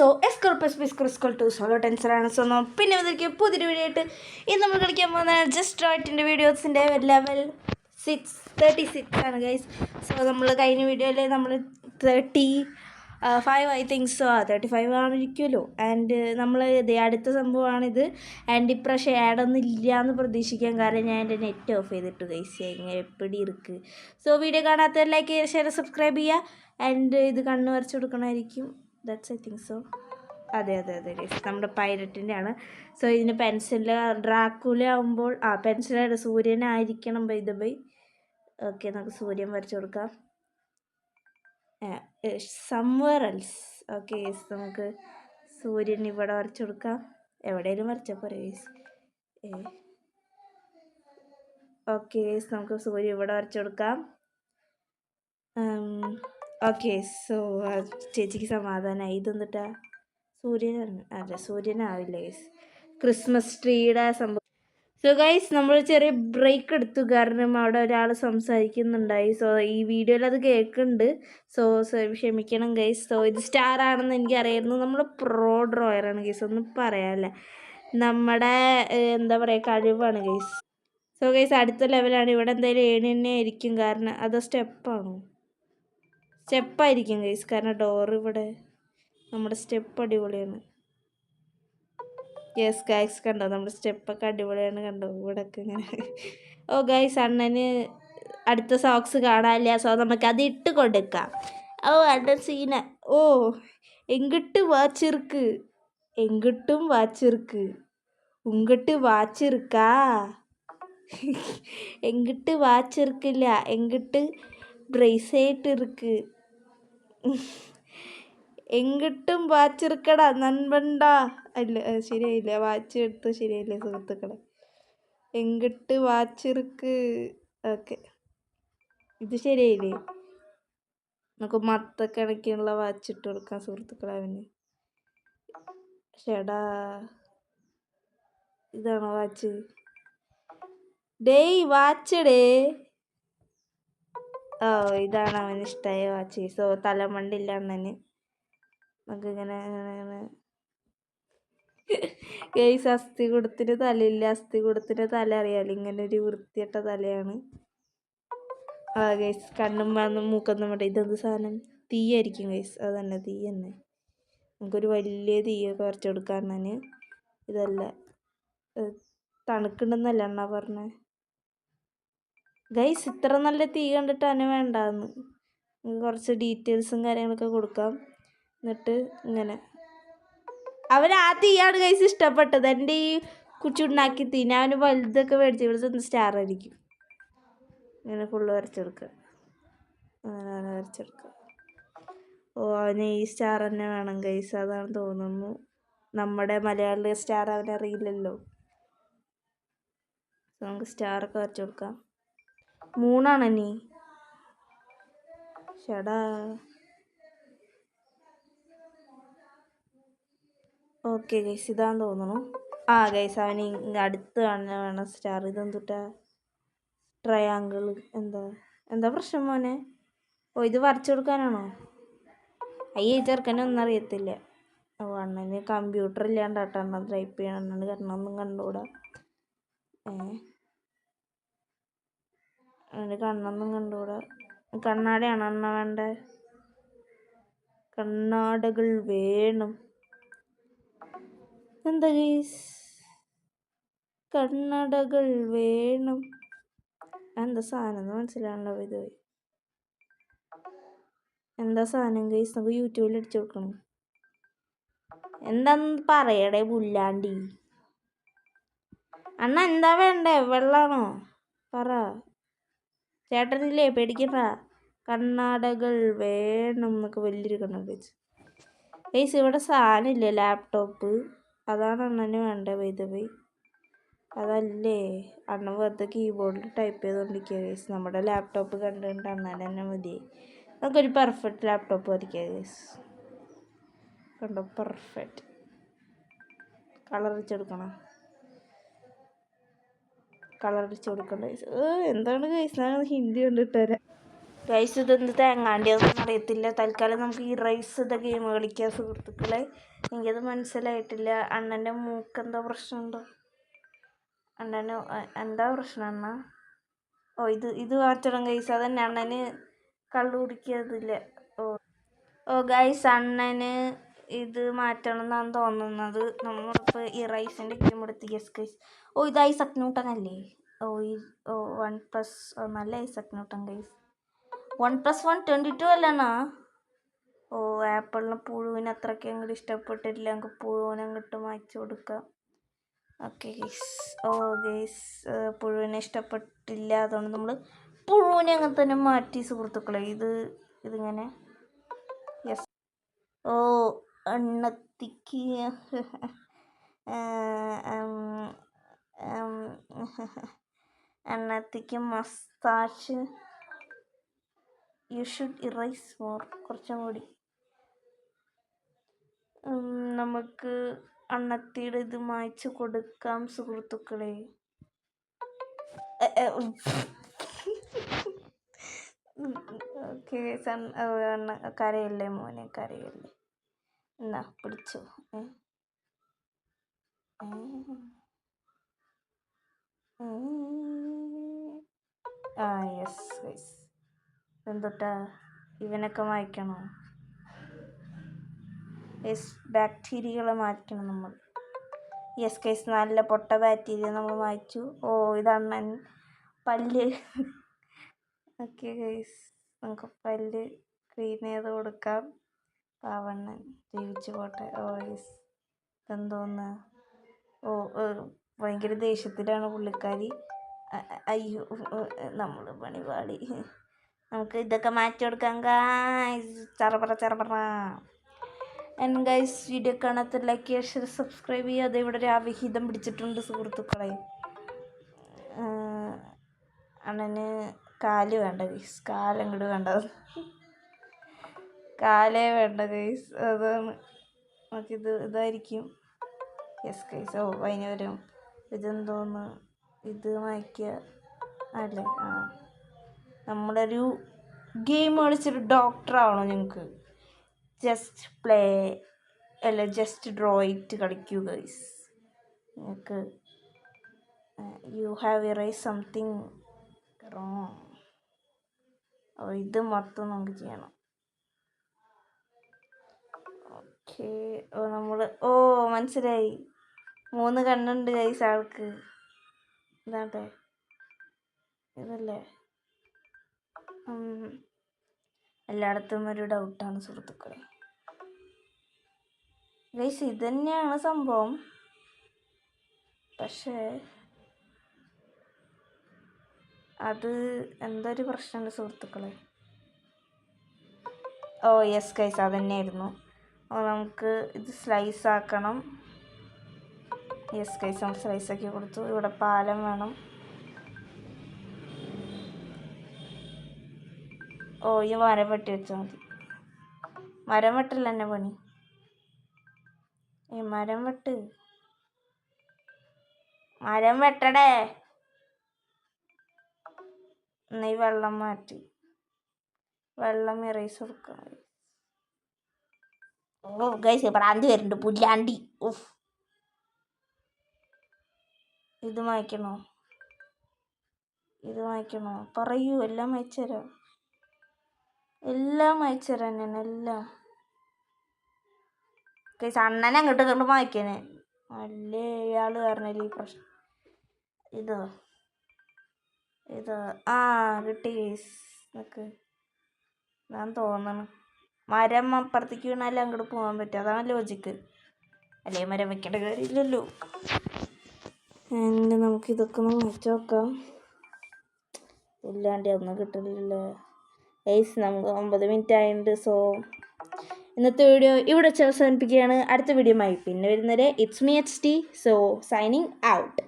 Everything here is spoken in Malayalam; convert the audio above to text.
സോ എസ്കോൾ ടു സോളോ ടെൻസറാണ്. സോ പിന്നെ വന്നിരിക്കുക പുതിയൊരു വീഡിയോ ആയിട്ട് ഇന്ന് നമ്മൾ കളിക്കാൻ പോകുന്ന ജസ്റ്റ് റൈറ്റിൻ്റെ വീഡിയോസിൻ്റെ ലെവൽ 36 ആണ് ഗൈസ്. സോ നമ്മൾ കഴിഞ്ഞ വീഡിയോയിൽ നമ്മൾ 35 ഐ തിങ്ക് സോ 35 ആണിരിക്കുമല്ലോ. ആൻഡ് നമ്മൾ ഇതേ അടുത്ത സംഭവമാണിത്. ആൻഡ് ഇപ്രാവശ്യം ആഡൊന്നും ഇല്ല എന്ന് പ്രതീക്ഷിക്കാൻ കാരണം ഞാൻ എൻ്റെ നെറ്റ് ഓഫ് ചെയ്തിട്ടു ഗൈസ്. എങ്ങനെ എപ്പിടി ഇருக்கு. സോ വീഡിയോ കാണാത്ത ലൈക്ക് ചെയ്യുക, ഷെയർ, സബ്സ്ക്രൈബ് ചെയ്യുക. ആൻഡ് ഇത് കണ്ണ് വരച്ച് കൊടുക്കണമായിരിക്കും. That's I think so. അതെ ഗൈസ്, നമ്മുടെ പൈലറ്റിൻ്റെ ആണ്. സോ ഇതിന് പെൻസിലിൽ ഡ്രാക്കുല ആകുമ്പോൾ പെൻസിലാണ് സൂര്യനായിരിക്കണം. ബൈ ഓക്കെ, നമുക്ക് സൂര്യൻ വരച്ച് കൊടുക്കാം. Somewhere else. ഓക്കെ ഗൈസ്, നമുക്ക് സൂര്യൻ ഇവിടെ വരച്ച് കൊടുക്കാം. എവിടെയെങ്കിലും വരച്ചാൽ പോരെ ഗൈസ്. ഓക്കെ ഗൈസ്, നമുക്ക് സൂര്യൻ ഇവിടെ വരച്ച് കൊടുക്കാം. ഓക്കെ, സോ ചേച്ചിക്ക് സമാധാനമായി. ഇതൊന്നിട്ടാ സൂര്യനാണ്. അല്ല, സൂര്യനാവില്ല ഗൈസ്, ക്രിസ്മസ് ട്രീയുടെ സംഭവം. സോ ഗൈസ്, നമ്മൾ ചെറിയ ബ്രേക്ക് എടുത്തു കാരണം അവിടെ ഒരാൾ സംസാരിക്കുന്നുണ്ടായി. സോ ഈ വീഡിയോയിൽ അത് കേൾക്കുന്നുണ്ട്. സോ ക്ഷമിക്കണം ഗൈസ്. സോ ഇത് സ്റ്റാർ ആണെന്ന് എനിക്കറിയായിരുന്നു. നമ്മൾ പ്രോ ഡ്രോയറാണ് ഗൈസ്, ഒന്നും പറയാനില്ല. നമ്മുടെ എന്താ പറയുക, കഴിവാണ് ഗൈസ്. സോ ഗൈസ്, അടുത്ത ലെവലാണ്. ഇവിടെ എന്തായാലും ഏണിനെ ആയിരിക്കും, കാരണം അത് സ്റ്റെപ്പായിരിക്കും ഗൈസ്. കാരണം ഡോർ ഇവിടെ നമ്മുടെ സ്റ്റെപ്പ് അടിപൊളിയാണ്. യെസ് ഗൈസ്, കണ്ടോ നമ്മുടെ സ്റ്റെപ്പൊക്കെ അടിപൊളിയാണ്. കണ്ടോ ഇവിടെയൊക്കെ ഇങ്ങനെ. ഓ ഗൈസ്, അണ്ണന് അടുത്ത സോക്സ് കാണാനില്ല. സോ നമുക്ക് അത് ഇട്ട് കൊടുക്കാം. ഓ അണ്ണൻ സീന. ഓ എങ്കിട്ട് വാച്ചിருக்கு, എങ്കിട്ടും വാച്ചിருக்கு, ഉങ്കിട്ട് വാച്ചിருக்கா, എങ്കിട്ട് വാച്ചിருக்கிല്ല, എങ്കിട്ട് ബ്രേസ്ലെറ്റ് இருக்கு, എങ്കിട്ടും വാച്ചിருக்கടാ നൻപണ്ടാ. അല്ല, ശരിയായില്ല, വാച്ച് എടുത്ത് ശരിയായില്ല സുഹൃത്തുക്കളെ. എങ്കിട്ട് വാച്ചിருக்கு. ഓക്കെ, ഇത് ശരിയായില്ലേ. നമുക്ക് മത്തക്കണക്കിനുള്ള വാച്ച് ഇട്ട് കൊടുക്കാം സുഹൃത്തുക്കളെ അവന്. ഷെടാ, ഇതാണോ വാച്ച്? ഡേയ് വാച്ച് ഡേ. ഓ, ഇതാണ് അവന് ഇഷ്ടമായ വാച്ച്. സോ തലമണ്ടില്ല അണ്ണന്. നമുക്കിങ്ങനെ ഗൈസ്, അസ്ഥികൂടത്തിന് തലയില്ല. അസ്ഥികൂടത്തിന് തല അറിയാലോ, ഇങ്ങനെ ഒരു വൃത്തിയിട്ട തലയാണ്. ഗൈസ്, കണ്ണും വന്നും മൂക്കൊന്നും വേണ്ട. ഇതെന്ത് സാധനം? തീയായിരിക്കും ഗൈസ്. അത് തന്നെ, തീ തന്നെ. നമുക്കൊരു വലിയ തീയൊക്കെ വരച്ചു കൊടുക്കാം അണ്ണന്. ഇതല്ല, തണുക്കുണ്ടെന്നല്ല അണ്ണാ പറഞ്ഞേ ഗൈസ്. ഇത്ര നല്ല തീ കണ്ടിട്ട് അവന് വേണ്ടാന്ന്. കുറച്ച് ഡീറ്റെയിൽസും കാര്യങ്ങളൊക്കെ കൊടുക്കാം. എന്നിട്ട് ഇങ്ങനെ അവന് ആ തീയാണ് ഗൈസ് ഇഷ്ടപ്പെട്ടത്. എൻ്റെ ഈ കുച്ചുണ്ടാക്കി തീ ഞാൻ അവന് വലുതൊക്കെ മേടിച്ച് ഇവിടെ സ്റ്റാർ ആയിരിക്കും. ഇങ്ങനെ ഫുള്ള് വരച്ചെടുക്കുക. അങ്ങനെ വരച്ചെടുക്കുക. ഓ, അവന് ഈ സ്റ്റാർ തന്നെ വേണം ഗൈസ്. അതാണ് തോന്നുന്നു. നമ്മുടെ മലയാളിലെ സ്റ്റാർ അവനറിയില്ലല്ലോ. നമുക്ക് സ്റ്റാറൊക്കെ വരച്ചു കൊടുക്കാം. 3 നീ ഷടാ. ഓക്കെ ഗൈസ്, ഇതാന്ന് തോന്നുന്നു. ഗൈസ്, അവന് അടുത്ത് വേണം സ്റ്റാർ. ഇതെന്തുട്ടാ ട്രയാങ്കിൾ. എന്താ പ്രശ്നം മോനെ? ഓ, ഇത് വരച്ചു കൊടുക്കാനാണോ? അയ്യേ, ചെറുക്കനെ ഒന്നും അറിയത്തില്ല. ഓ, അണ്ണന് കമ്പ്യൂട്ടർ ഇല്ലാണ്ടാട്ടോ അണ്ണൻ ടൈപ്പ് ചെയ്യണം. അണ്ണന് കണ്ണൊന്നും കണ്ടുകൂടാ. അവന് കണ്ണൊന്നും കണ്ടുകൂടാ. കണ്ണാടയാണോ അണ്ണ വേണ്ടേ? കണ്ണാടകൾ വേണം. എന്താ ഗൈസ്, കണ്ണടകൾ വേണം. എന്താ സാധനം എന്ന് മനസ്സിലാണല്ലോ. ഇത് എന്താ സാധനം ഗൈസ്? നമുക്ക് യൂട്യൂബിൽ അടിച്ചു കൊടുക്കണം. എന്താന്ന് പറയടേ പുല്ലാണ്ടി. അണ്ണ എന്താ വേണ്ടേ? വെള്ളാണോ? പറ. ചേട്ടനില്ലേ, പേടിക്കണ്ട. കണ്ണാടകൾ വേണം എന്നൊക്കെ വലിയൊരു കണ്ണട വെച്ച് ഗൈസ്. ഇവിടെ സാധനമില്ലേ, ലാപ്ടോപ്പ്. അതാണ് അണ്ണന് വേണ്ടേ. വൈദ്യുതി അതല്ലേ, അണ്ണൻ വെറുതെ കീബോർഡിൽ ടൈപ്പ് ചെയ്തുകൊണ്ടിരിക്കുക ഗൈസ്. നമ്മുടെ ലാപ്ടോപ്പ് കണ്ടുകൊണ്ട് അണ്ണൻ തന്നെ മതി. നമുക്കൊരു പെർഫെക്റ്റ് ലാപ്ടോപ്പ് വരയ്ക്കുക ഗൈസ്. കണ്ടോ, പെർഫെക്റ്റ്. കളർ അടിച്ചു കൊടുക്കണം. എന്താണ് ഗൈസ്? ഞാൻ ഹിന്ദി കണ്ടിട്ട് വരാം. ഗൈസ് ഇതെന്ത് തേങ്ങാണ്ടിയാണെന്ന് അറിയത്തില്ല. തൽക്കാലം നമുക്ക് ഈ റൈസ് ഗെയിം കളിക്കാം സുഹൃത്തുക്കളെ. എനിക്കത് മനസ്സിലായിട്ടില്ല. അണ്ണൻ്റെ മൂക്കെന്താ പ്രശ്നമുണ്ടോ? അണ്ണന് എന്താ പ്രശ്നം അണ്ണ? ഓ ഇത് മാറ്റണം ഗൈസ്. അതന്നെ അണ്ണന് കള്ളു കുടിക്കാതില്ല. ഓ ഗൈസ് അണ്ണന് ഇത് മാറ്റണം എന്നാണ് തോന്നുന്നത്. നമ്മളിപ്പോൾ ഈ റൈസിൻ്റെ ഗെയിം എടുത്ത് യെസ് ഗൈസ്. ഓ ഇത് ഐസക് ന്യൂട്ടൺ അല്ലേ? ഓ 1+ നല്ല ഐസക് ന്യൂട്ടൺ ഗൈസ്. 1+1 22 അല്ലണ്ണാ? ഓ ആപ്പിളിന് പുഴുവിന് അത്രയ്ക്ക് അങ്ങോട്ട് ഇഷ്ടപ്പെട്ടിട്ടില്ല. നമുക്ക് പുഴുവിനെ അങ്ങോട്ട് മാറ്റി കൊടുക്കാം. Okay guys. ഓ ഗൈസ് പുഴുവിനെ ഇഷ്ടപ്പെട്ടില്ല. അതുകൊണ്ട് നമ്മൾ പുഴുവിനെ അങ്ങനെ തന്നെ മാറ്റി സുഹൃത്തുക്കളെ. ഇതിങ്ങനെ യെസ്. ഓ അണ്ണത്തിക്ക് അണ്ണത്തിക്ക് moustache. You should erase more. കുറച്ചും കൂടി നമുക്ക് അണ്ണത്തിയുടെ ഇത് മായ്ച്ചു കൊടുക്കാം സുഹൃത്തുക്കളെ. ഓക്കെ കരയല്ലേ മോനെ, കരയല്ലേ. എന്നാ പിടിച്ചോ. Yes guys. എന്തൊട്ടാ ഇവനൊക്കെ മായ്ക്കണോ? യെസ് ബാക്ടീരിയകളെ മായ്ക്കണം നമ്മൾ. യെസ് ഗൈസ് നല്ല പൊട്ട ബാക്ടീരിയ നമ്മൾ മായ്ച്ചു. ഓ ഇതണ്ണൻ പല്ല്. ഓക്കെ ഗൈസ് നമുക്ക് പല്ല് ക്ലീൻ ചെയ്ത് കൊടുക്കാം. പാവണ്ണൻ ജീവിച്ചു പോട്ടെ. ഓ യെസ് എന്തോന്ന്. ഓ ഭയങ്കര ദേഷ്യത്തിലാണ് പുള്ളിക്കാരി. അയ്യോ നമ്മൾ പണിപാളി. നമുക്ക് ഇതൊക്കെ മാറ്റി കൊടുക്കാം ഗൈസ്. ചെറപറ. ആൻഡ് ഗൈസ് വീഡിയോ കാണാത്ത ലൈക്ക് ചെയ്യുക, ഷെയർ, സബ്സ്ക്രൈബ് ചെയ്യുക. അത് ഇവിടെ ഒരു അവിഹിതം പിടിച്ചിട്ടുണ്ട് സുഹൃത്തുക്കളെ. അണ്ണന് കാല് വേണ്ട ഗൈസ്. കാലങ്ങോട്ട് വേണ്ടത്. കാലേ വേണ്ട ഗൈസ്. അതാണ് നമുക്കിത് ഇതായിരിക്കും. Yes guys. ഓ വൈകുന്നേരം ഇതെന്തോന്ന് ഇത് മായ്ക്കുക അല്ലേ? നമ്മളൊരു ഗെയിം കളിച്ചൊരു ഡോക്ടറാവണോ നിങ്ങൾക്ക്? ജസ്റ്റ് പ്ലേ അല്ല ജസ്റ്റ് ഡ്രോ ഇറ്റ് കളിക്കൂ ഗൈസ്. നിങ്ങൾക്ക് you have erase something wrong. ഓ ഇത് മൊത്തം നമുക്ക് ചെയ്യണം. ഓക്കെ മനസ്സിലായി. 3 കണ്ണുണ്ട് ഗൈസ് ആൾക്ക്. ഇതാട്ടെ ഇതല്ലേ? എല്ലായിടത്തും ഒരു ഡൗട്ടാണ് സുഹൃത്തുക്കളെ. ഗൈസ് ഇത് തന്നെയാണ് സംഭവം. പക്ഷേ അത് എന്തൊരു പ്രശ്നമുണ്ട് സുഹൃത്തുക്കളെ. ഓ യെസ് ഗൈസ് അതന്നെയായിരുന്നു. നമുക്ക് ഇത് സ്ലൈസ് ആക്കണം. യെസ് ഗൈസ് നമ്മൾ സ്ലൈസ് ആക്കി കൊടുത്തു. ഇവിടെ പാലം വേണം. ഓ ഈ മരം വെട്ടി വെച്ചാൽ മതി. മരം വെട്ടല്ല തന്നെ പണി. മരം വെട്ടടേ. നീ വെള്ളം മാറ്റി വെള്ളം ഇറൈസ് കൊടുക്കാം. ഓ ഗൈസ് പ്രാന്തി വരുന്നുണ്ട് പുല്ലാണ്ടി. ഉഫ് ഇത് മായ്ക്കണോ പറയൂ. എല്ലാം അയച്ചുതരാം. എല്ലാം ഗൈസ് അണ്ണനെ അങ്ങോട്ട് കണ്ട് മായ്ക്കണേ. അല്ലേ ഇയാൾ പറഞ്ഞല്ലേ ഈ പ്രശ്നം. ഇത് കിട്ടി ഗൈസ്. നിനക്ക് ഞാൻ തോന്നണം മരം അപ്പുറത്തേക്ക് വീണാലും അങ്ങോട്ട് പോകാൻ പറ്റും. അതാണ് ലോജിക്ക്. അല്ലേ മരം വെക്കേണ്ട കാര്യമില്ലല്ലോ. നമുക്കിതൊക്കെ ഒന്ന് മാറ്റി നോക്കാം. ഇല്ലാണ്ട് ഒന്നും കിട്ടില്ലല്ലോ ഗൈസ്. നമുക്ക് 9 മിനിറ്റ് ആയിട്ടുണ്ട്. സോ ഇന്നത്തെ വീഡിയോ ഇവിടെ അവസാനിപ്പിക്കുകയാണ്. അടുത്ത വീഡിയോയുമായി പിന്നെ വരുന്നത് it's me HT. So signing out.